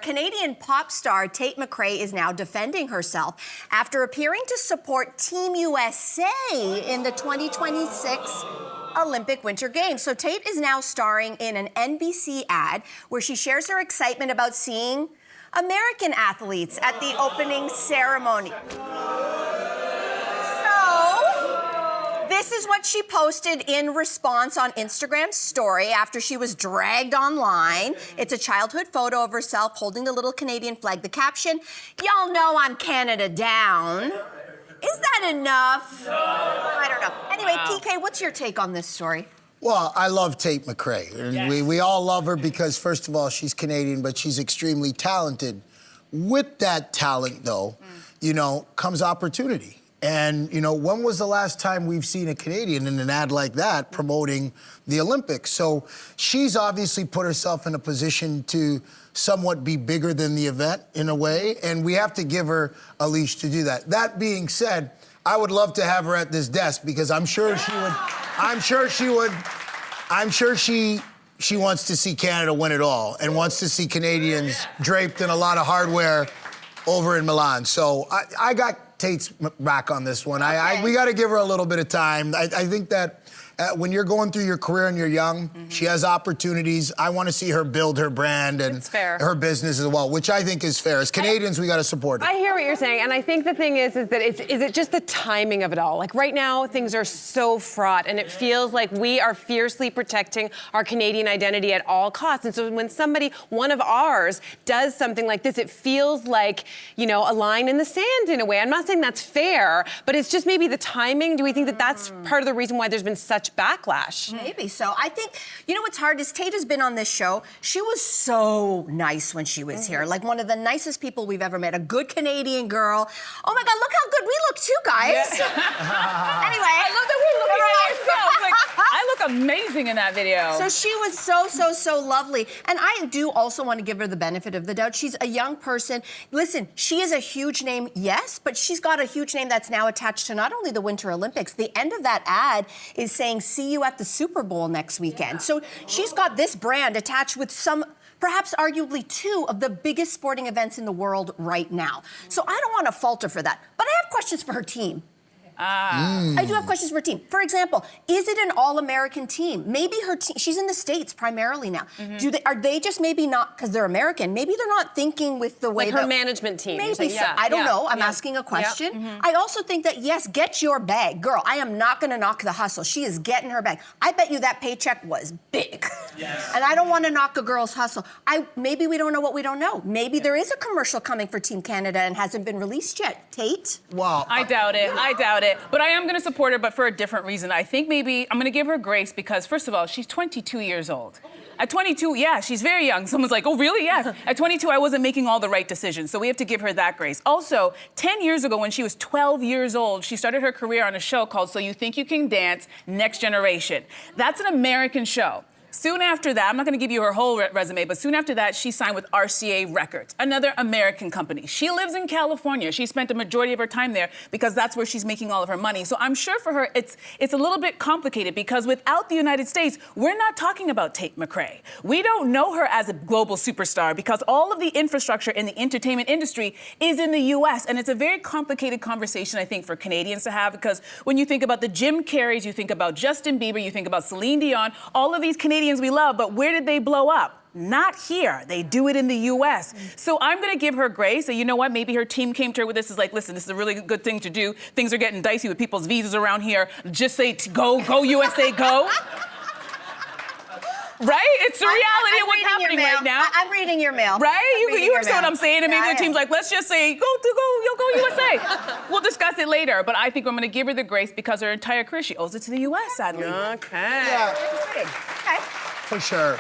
Canadian pop star Tate McRae is now defending herself after appearing to support Team USA in the 2026 Olympic Winter Games. So Tate is now starring in an NBC ad where she shares her excitement about seeing American athletes at the opening ceremony. This is what she posted in response on Instagram's story after she was dragged online. It's a childhood photo of herself holding the little Canadian flag. The caption, "Y'all know I'm Canada down." Is that enough? I don't know. Anyway, PK, what's your take on this story? Well, I love Tate McRae. Yes. We all love her because, first of all, she's Canadian, but she's extremely talented. With that talent, though, you know, comes opportunity. And, you know, when was the last time we've seen a Canadian in an ad like that promoting the Olympics? So she's obviously put herself in a position to somewhat be bigger than the event in a way, and we have to give her a leash to do that. That being said, I would love to have her at this desk because I'm sure she wants to see Canada win it all and wants to see Canadians draped in a lot of hardware over in Milan. So I got Tate's back on this one. Okay. We got to give her a little bit of time. I think that when you're going through your career and you're young, she has opportunities. I want to see her build her brand and her business as well, which I think is fair. As Canadians, we got to support her. I hear what you're saying, and I think the thing is that is it just the timing of it all? Like right now, things are so fraught, and it feels like we are fiercely protecting our Canadian identity at all costs. And so when somebody, one of ours, does something like this, it feels like, you know, a line in the sand in a way. I'm not saying that's fair, but it's just maybe the timing. Do we think that that's part of the reason why there's been such backlash? Maybe so. I think, you know what's hard is Tate has been on this show. She was so nice when she was here. Like one of the nicest people we've ever met. A good Canadian girl. Oh my God, look how good we look too, guys. Anyway. I love that we look at ourselves. Like, I look amazing in that video. So she was so lovely. And I do also want to give her the benefit of the doubt. She's a young person. Listen, she is a huge name, yes, but she's got a huge name that's now attached to not only the Winter Olympics. The end of that ad is saying, "See you at the Super Bowl next weekend." So she's got this brand attached with some, perhaps arguably two of the biggest sporting events in the world right now. So I don't want to fault her for that. But I have questions for her team. I do have questions for her team. For example, is it an all-American team? Maybe her team, she's in the States primarily now. Are they just maybe not, because they're American, maybe they're not thinking with the way like her management team. Maybe so. I don't know. I'm asking a question. I also think that, yes, get your bag. Girl, I am not going to knock the hustle. She is getting her bag. I bet you that paycheck was big. Yes. And I don't want to knock a girl's hustle. Maybe we don't know what we don't know. Maybe there is a commercial coming for Team Canada and hasn't been released yet. Tate? Well, I doubt it. I doubt it. But I am going to support her, but for a different reason. I think maybe I'm going to give her grace because, first of all, she's 22 years old. At 22, yeah, she's very young. Someone's like, oh, really? Yes. At 22, I wasn't making all the right decisions, so we have to give her that grace. Also, 10 years ago, when she was 12 years old, she started her career on a show called So You Think You Can Dance, Next Generation. That's an American show. Soon after that, I'm not going to give you her whole resume, but soon after that, she signed with RCA Records, another American company. She lives in California. She spent a majority of her time there because that's where she's making all of her money. So I'm sure for her, it's a little bit complicated because without the United States, we're not talking about Tate McRae. We don't know her as a global superstar because all of the infrastructure in the entertainment industry is in the U.S. And it's a very complicated conversation, I think, for Canadians to have because when you think about the Jim Carreys, you think about Justin Bieber, you think about Celine Dion, all of these Canadians we love, but where did they blow up? Not here. They do it in the U.S. So I'm going to give her grace. And you know what? Maybe her team came to her with this. Is like, listen, this is a really good thing to do. Things are getting dicey with people's visas around here. Just say, go USA, go. Right? It's the reality of what's happening right now. I'm reading your mail. Right? You understand what I'm saying? And maybe the team's like, let's just say, go USA. We'll discuss it later. But I think I'm going to give her the grace because her entire career, she owes it to the U.S., sadly. Okay. yeah, Okay. for sure.